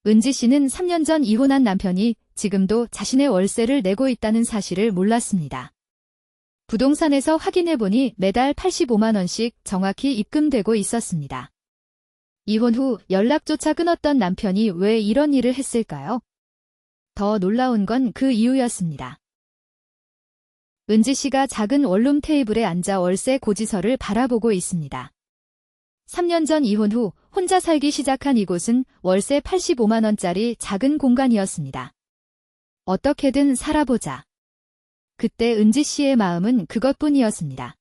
은지 씨는 3년 전 이혼한 남편이 지금도 자신의 월세를 내고 있다는 사실을 몰랐습니다. 부동산에서 확인해보니 매달 85만 원씩 정확히 입금되고 있었습니다. 이혼 후 연락조차 끊었던 남편이 왜 이런 일을 했을까요? 더 놀라운 건 그 이유였습니다. 은지 씨가 작은 원룸 테이블에 앉아 월세 고지서를 바라보고 있습니다. 3년 전 이혼 후 혼자 살기 시작한 이곳은 월세 85만 원짜리 작은 공간이었습니다. 어떻게든 살아보자. 그때 은지 씨의 마음은 그것뿐이었습니다.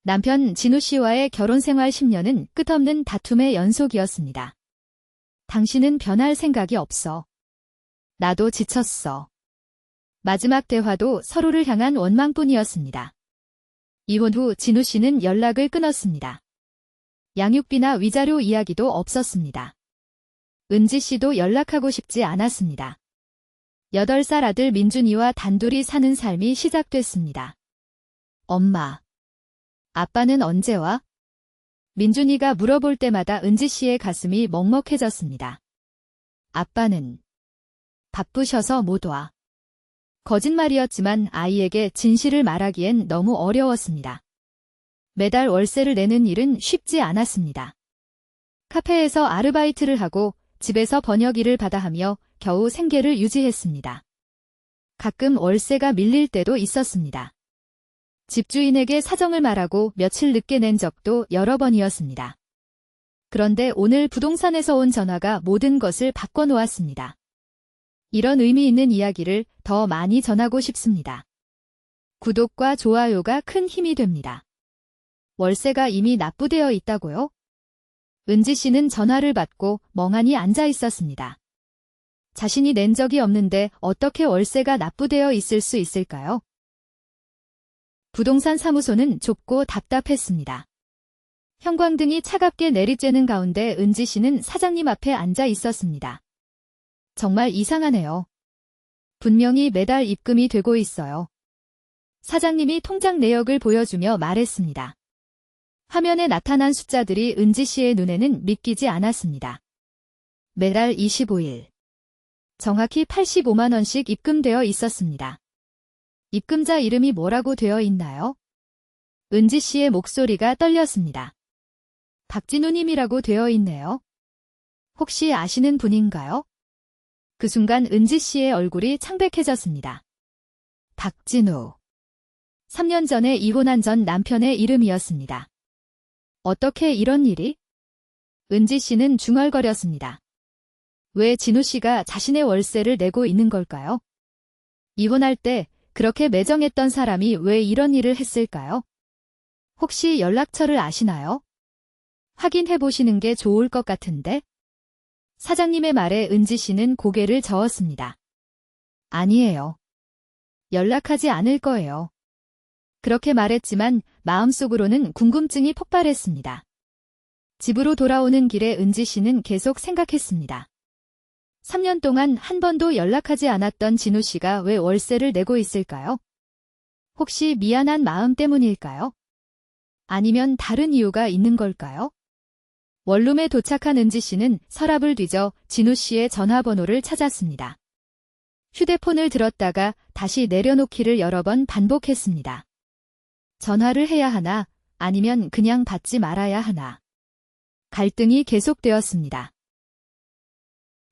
남편 진우 씨와의 결혼 생활 10년은 끝없는 다툼의 연속이었습니다. 당신은 변할 생각이 없어. 나도 지쳤어. 마지막 대화도 서로를 향한 원망뿐이었습니다. 이혼 후 진우 씨는 연락을 끊었습니다. 양육비나 위자료 이야기도 없었습니다. 은지 씨도 연락하고 싶지 않았습니다. 8살 아들 민준이와 단둘이 사는 삶이 시작됐습니다. 엄마, 아빠는 언제 와? 민준이가 물어볼 때마다 은지 씨의 가슴이 먹먹해졌습니다. 아빠는 바쁘셔서 못 와. 거짓말이었지만 아이에게 진실을 말하기엔 너무 어려웠습니다. 매달 월세를 내는 일은 쉽지 않았습니다. 카페에서 아르바이트를 하고 집에서 번역 일을 받아 하며 겨우 생계를 유지했습니다. 가끔 월세가 밀릴 때도 있었습니다. 집주인에게 사정을 말하고 며칠 늦게 낸 적도 여러 번이었습니다. 그런데 오늘 부동산에서 온 전화가 모든 것을 바꿔놓았습니다. 이런 의미 있는 이야기를 더 많이 전하고 싶습니다. 구독과 좋아요가 큰 힘이 됩니다. 월세가 이미 납부되어 있다고요? 은지 씨는 전화를 받고 멍하니 앉아 있었습니다. 자신이 낸 적이 없는데 어떻게 월세가 납부되어 있을 수 있을까요? 부동산 사무소는 좁고 답답했습니다. 형광등이 차갑게 내리쬐는 가운데 은지 씨는 사장님 앞에 앉아 있었습니다. 정말 이상하네요. 분명히 매달 입금이 되고 있어요. 사장님이 통장 내역을 보여주며 말했습니다. 화면에 나타난 숫자들이 은지 씨의 눈에는 믿기지 않았습니다. 매달 25일. 정확히 85만 원씩 입금되어 있었습니다. 입금자 이름이 뭐라고 되어 있나요? 은지 씨의 목소리가 떨렸습니다. 박진우님이라고 되어 있네요. 혹시 아시는 분인가요? 그 순간 은지 씨의 얼굴이 창백해졌습니다. 박진우. 3년 전에 이혼한 전 남편의 이름이었습니다. 어떻게 이런 일이? 은지 씨는 중얼거렸습니다. 왜 진우 씨가 자신의 월세를 내고 있는 걸까요? 이혼할 때 그렇게 매정했던 사람이 왜 이런 일을 했을까요? 혹시 연락처를 아시나요? 확인해 보시는 게 좋을 것 같은데? 사장님의 말에 은지 씨는 고개를 저었습니다. 아니에요. 연락하지 않을 거예요. 그렇게 말했지만 마음속으로는 궁금증이 폭발했습니다. 집으로 돌아오는 길에 은지 씨는 계속 생각했습니다. 3년 동안 한 번도 연락하지 않았던 진우 씨가 왜 월세를 내고 있을까요? 혹시 미안한 마음 때문일까요? 아니면 다른 이유가 있는 걸까요? 원룸에 도착한 은지 씨는 서랍을 뒤져 진우 씨의 전화번호를 찾았습니다. 휴대폰을 들었다가 다시 내려놓기를 여러 번 반복했습니다. 전화를 해야 하나, 아니면 그냥 받지 말아야 하나. 갈등이 계속되었습니다.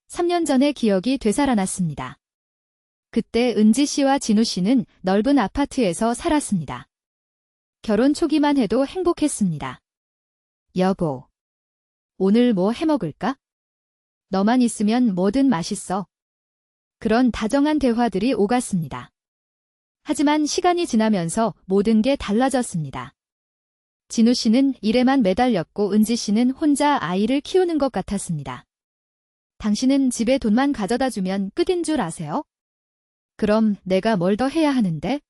3년 전의 기억이 되살아났습니다. 그때 은지 씨와 진우 씨는 넓은 아파트에서 살았습니다. 결혼 초기만 해도 행복했습니다. 여보, 오늘 뭐 해먹을까? 너만 있으면 뭐든 맛있어. 그런 다정한 대화들이 오갔습니다. 하지만 시간이 지나면서 모든 게 달라졌습니다. 진우 씨는 일에만 매달렸고 은지 씨는 혼자 아이를 키우는 것 같았습니다. 당신은 집에 돈만 가져다 주면 끝인 줄 아세요? 그럼 내가 뭘 더 해야 하는데?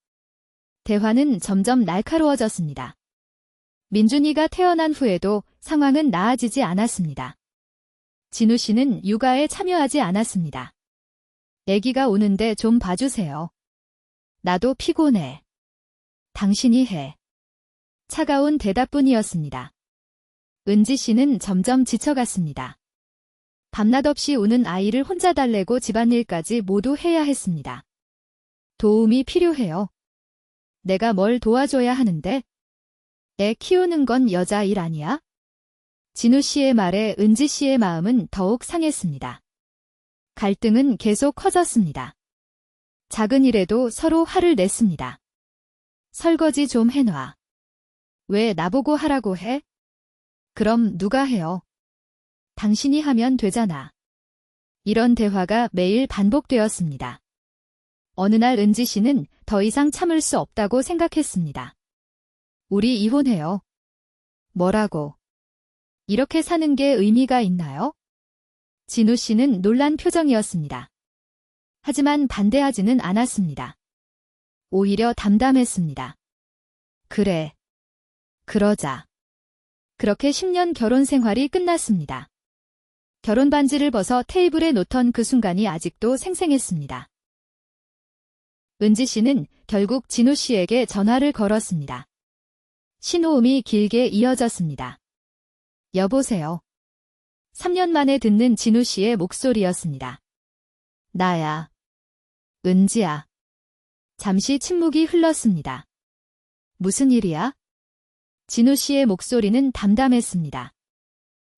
대화는 점점 날카로워졌습니다. 민준이가 태어난 후에도 상황은 나아지지 않았습니다. 진우 씨는 육아에 참여하지 않았습니다. 아기가 우는데 좀 봐주세요. 나도 피곤해. 당신이 해. 차가운 대답뿐이었습니다. 은지 씨는 점점 지쳐갔습니다. 밤낮 없이 우는 아이를 혼자 달래고 집안일까지 모두 해야 했습니다. 도움이 필요해요. 내가 뭘 도와줘야 하는데? 애 키우는 건 여자 일 아니야? 진우 씨의 말에 은지 씨의 마음은 더욱 상했습니다. 갈등은 계속 커졌습니다. 작은 일에도 서로 화를 냈습니다. 설거지 좀 해놔. 왜 나보고 하라고 해? 그럼 누가 해요? 당신이 하면 되잖아. 이런 대화가 매일 반복되었습니다. 어느 날 은지 씨는 더 이상 참을 수 없다고 생각했습니다. 우리 이혼해요. 뭐라고? 이렇게 사는 게 의미가 있나요? 진우 씨는 놀란 표정이었습니다. 하지만 반대하지는 않았습니다. 오히려 담담했습니다. 그래. 그러자. 그렇게 10년 결혼 생활이 끝났습니다. 결혼 반지를 벗어 테이블에 놓던 그 순간이 아직도 생생했습니다. 은지 씨는 결국 진우 씨에게 전화를 걸었습니다. 신호음이 길게 이어졌습니다. 여보세요. 3년 만에 듣는 진우 씨의 목소리였습니다. 나야. 은지야. 잠시 침묵이 흘렀습니다. 무슨 일이야? 진우 씨의 목소리는 담담했습니다.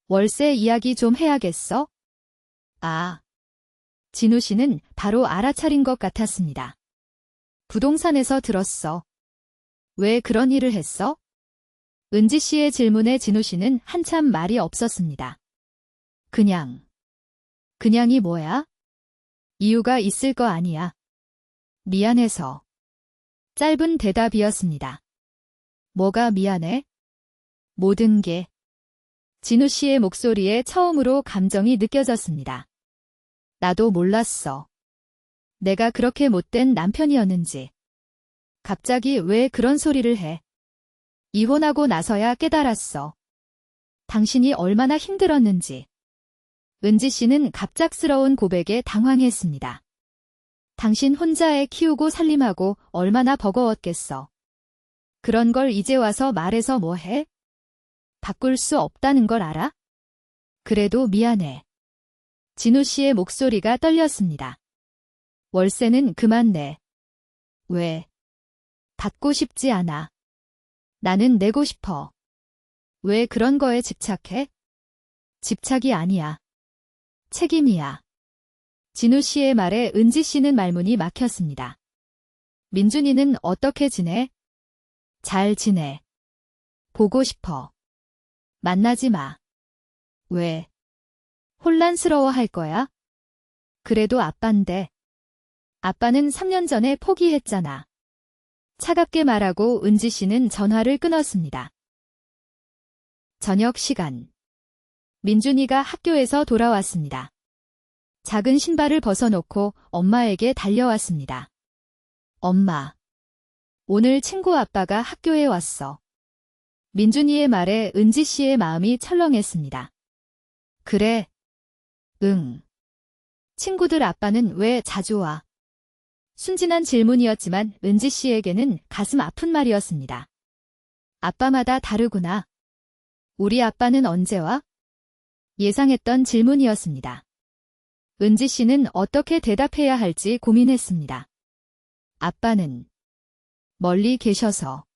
월세 이야기 좀 해야겠어? 아. 진우 씨는 바로 알아차린 것 같았습니다. 부동산에서 들었어. 왜 그런 일을 했어? 은지 씨의 질문에 진우 씨는 한참 말이 없었습니다. 그냥이 뭐야? 이유가 있을 거 아니야. 미안해서. 짧은 대답이었습니다. 뭐가 미안해? 모든 게. 진우 씨의 목소리에 처음으로 감정이 느껴졌습니다. 나도 몰랐어. 내가 그렇게 못된 남편이었는지. 갑자기 왜 그런 소리를 해? 이혼하고 나서야 깨달았어. 당신이 얼마나 힘들었는지. 은지 씨는 갑작스러운 고백에 당황했습니다. 당신 혼자 애 키우고 살림하고 얼마나 버거웠겠어. 그런 걸 이제 와서 말해서 뭐 해? 바꿀 수 없다는 걸 알아? 그래도 미안해. 진우 씨의 목소리가 떨렸습니다. 월세는 그만 내. 왜? 받고 싶지 않아. 나는 내고 싶어. 왜 그런 거에 집착해? 집착이 아니야. 책임이야. 진우 씨의 말에 은지 씨는 말문이 막혔습니다. 민준이는 어떻게 지내? 잘 지내. 보고 싶어. 만나지 마. 왜? 혼란스러워 할 거야? 그래도 아빠인데. 아빠는 3년 전에 포기했잖아. 차갑게 말하고 은지 씨는 전화를 끊었습니다. 저녁 시간. 민준이가 학교에서 돌아왔습니다. 작은 신발을 벗어놓고 엄마에게 달려왔습니다. 엄마. 오늘 친구 아빠가 학교에 왔어. 민준이의 말에 은지 씨의 마음이 철렁했습니다. 그래. 응. 친구들 아빠는 왜 자주 와? 순진한 질문이었지만 은지 씨에게는 가슴 아픈 말이었습니다. 아빠마다 다르구나. 우리 아빠는 언제 와? 예상했던 질문이었습니다. 은지 씨는 어떻게 대답해야 할지 고민했습니다. 아빠는 멀리 계셔서.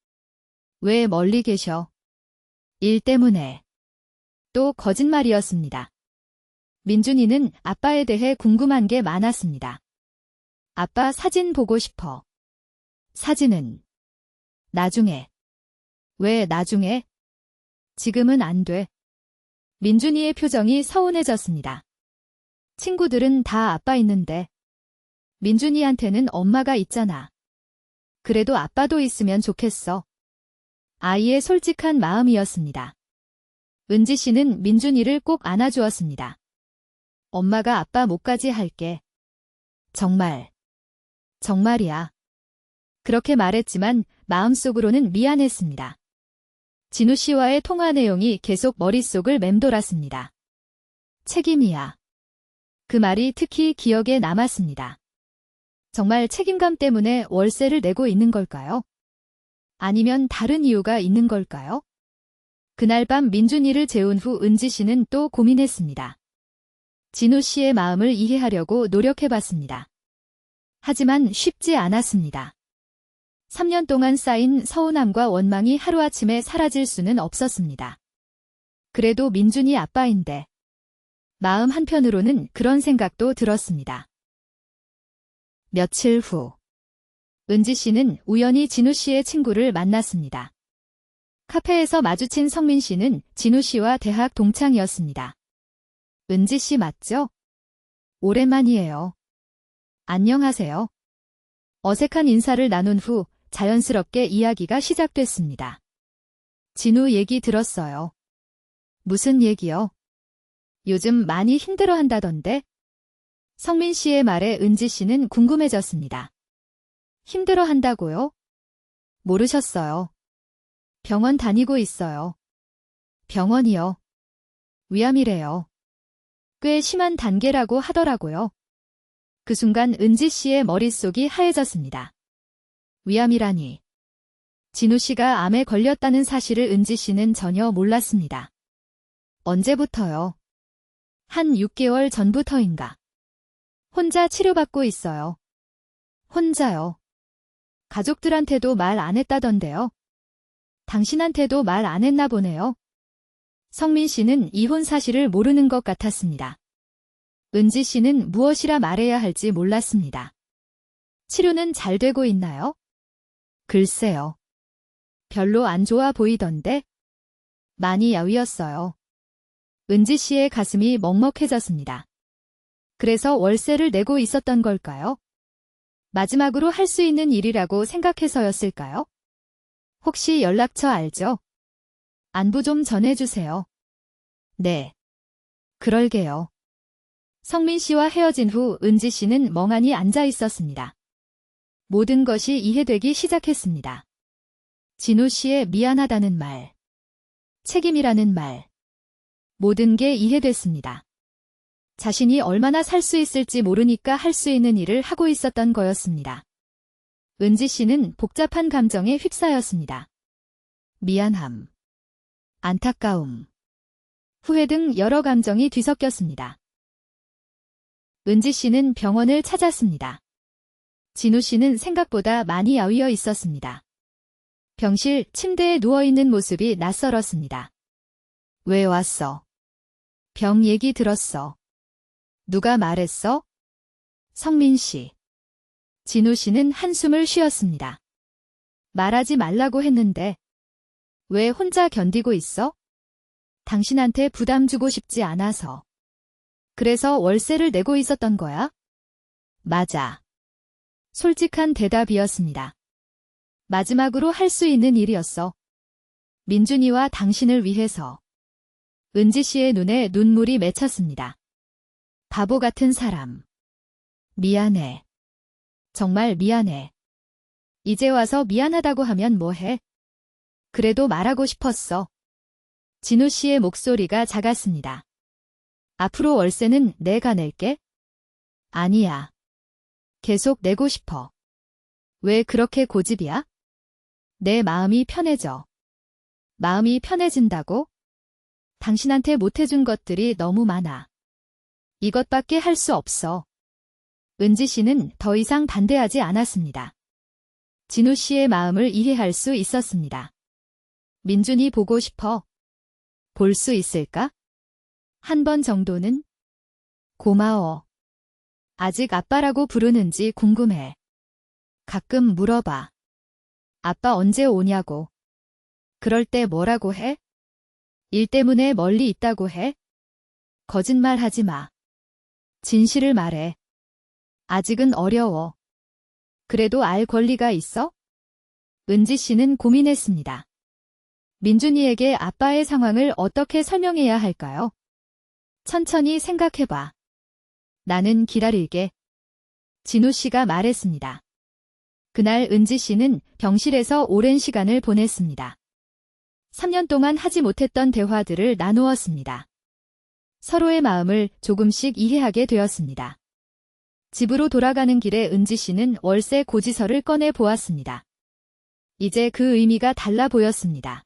왜 멀리 계셔? 일 때문에. 또 거짓말이었습니다. 민준이는 아빠에 대해 궁금한 게 많았습니다. 아빠 사진 보고 싶어. 사진은 나중에. 왜 나중에? 지금은 안 돼. 민준이의 표정이 서운해졌습니다. 친구들은 다 아빠 있는데. 민준이한테는 엄마가 있잖아. 그래도 아빠도 있으면 좋겠어. 아이의 솔직한 마음이었습니다. 은지 씨는 민준이를 꼭 안아주었습니다. 엄마가 아빠 목까지 할게. 정말. 정말이야. 그렇게 말했지만 마음속으로는 미안했습니다. 진우 씨와의 통화 내용이 계속 머릿속을 맴돌았습니다. 책임이야. 그 말이 특히 기억에 남았습니다. 정말 책임감 때문에 월세를 내고 있는 걸까요? 아니면 다른 이유가 있는 걸까요? 그날 밤 민준이를 재운 후 은지 씨는 또 고민했습니다. 진우 씨의 마음을 이해하려고 노력해봤습니다. 하지만 쉽지 않았습니다. 3년 동안 쌓인 서운함과 원망이 하루아침에 사라질 수는 없었습니다. 그래도 민준이 아빠인데. 마음 한편으로는 그런 생각도 들었습니다. 며칠 후. 은지 씨는 우연히 진우 씨의 친구를 만났습니다. 카페에서 마주친 성민 씨는 진우 씨와 대학 동창이었습니다. 은지 씨 맞죠? 오랜만이에요. 안녕하세요. 어색한 인사를 나눈 후 자연스럽게 이야기가 시작됐습니다. 진우 얘기 들었어요. 무슨 얘기요? 요즘 많이 힘들어한다던데? 성민 씨의 말에 은지 씨는 궁금해졌습니다. 힘들어한다고요? 모르셨어요. 병원 다니고 있어요. 병원이요. 위암이래요. 꽤 심한 단계라고 하더라고요. 그 순간 은지 씨의 머릿속이 하얘졌습니다. 위암이라니. 진우 씨가 암에 걸렸다는 사실을 은지 씨는 전혀 몰랐습니다. 언제부터요? 한 6개월 전부터인가. 혼자 치료받고 있어요. 혼자요. 가족들한테도 말 안 했다던데요. 당신한테도 말 안 했나 보네요. 성민 씨는 이혼 사실을 모르는 것 같았습니다. 은지 씨는 무엇이라 말해야 할지 몰랐습니다. 치료는 잘 되고 있나요? 글쎄요. 별로 안 좋아 보이던데? 많이 야위었어요. 은지 씨의 가슴이 먹먹해졌습니다. 그래서 월세를 내고 있었던 걸까요? 마지막으로 할 수 있는 일이라고 생각해서였을까요? 혹시 연락처 알죠? 안부 좀 전해주세요. 네. 그럴게요. 성민 씨와 헤어진 후 은지 씨는 멍하니 앉아 있었습니다. 모든 것이 이해되기 시작했습니다. 진우 씨의 미안하다는 말, 책임이라는 말, 모든 게 이해됐습니다. 자신이 얼마나 살 수 있을지 모르니까 할 수 있는 일을 하고 있었던 거였습니다. 은지 씨는 복잡한 감정에 휩싸였습니다. 미안함, 안타까움, 후회 등 여러 감정이 뒤섞였습니다. 은지 씨는 병원을 찾았습니다. 진우 씨는 생각보다 많이 야위어 있었습니다. 병실 침대에 누워있는 모습이 낯설었습니다. 왜 왔어? 병 얘기 들었어. 누가 말했어? 성민 씨. 진우 씨는 한숨을 쉬었습니다. 말하지 말라고 했는데. 왜 혼자 견디고 있어? 당신한테 부담 주고 싶지 않아서. 그래서 월세를 내고 있었던 거야? 맞아. 솔직한 대답이었습니다. 마지막으로 할 수 있는 일이었어. 민준이와 당신을 위해서. 은지 씨의 눈에 눈물이 맺혔습니다. 바보 같은 사람. 미안해. 정말 미안해. 이제 와서 미안하다고 하면 뭐해? 그래도 말하고 싶었어. 진우 씨의 목소리가 작았습니다. 앞으로 월세는 내가 낼게? 아니야. 계속 내고 싶어. 왜 그렇게 고집이야? 내 마음이 편해져. 마음이 편해진다고? 당신한테 못해준 것들이 너무 많아. 이것밖에 할 수 없어. 은지 씨는 더 이상 반대하지 않았습니다. 진우 씨의 마음을 이해할 수 있었습니다. 민준이 보고 싶어. 볼 수 있을까? 한 번 정도는? 고마워. 아직 아빠라고 부르는지 궁금해. 가끔 물어봐. 아빠 언제 오냐고. 그럴 때 뭐라고 해? 일 때문에 멀리 있다고 해? 거짓말 하지 마. 진실을 말해. 아직은 어려워. 그래도 알 권리가 있어? 은지 씨는 고민했습니다. 민준이에게 아빠의 상황을 어떻게 설명해야 할까요? 천천히 생각해봐. 나는 기다릴게. 진우 씨가 말했습니다. 그날 은지 씨는 병실에서 오랜 시간을 보냈습니다. 3년 동안 하지 못했던 대화들을 나누었습니다. 서로의 마음을 조금씩 이해하게 되었습니다. 집으로 돌아가는 길에 은지 씨는 월세 고지서를 꺼내 보았습니다. 이제 그 의미가 달라 보였습니다.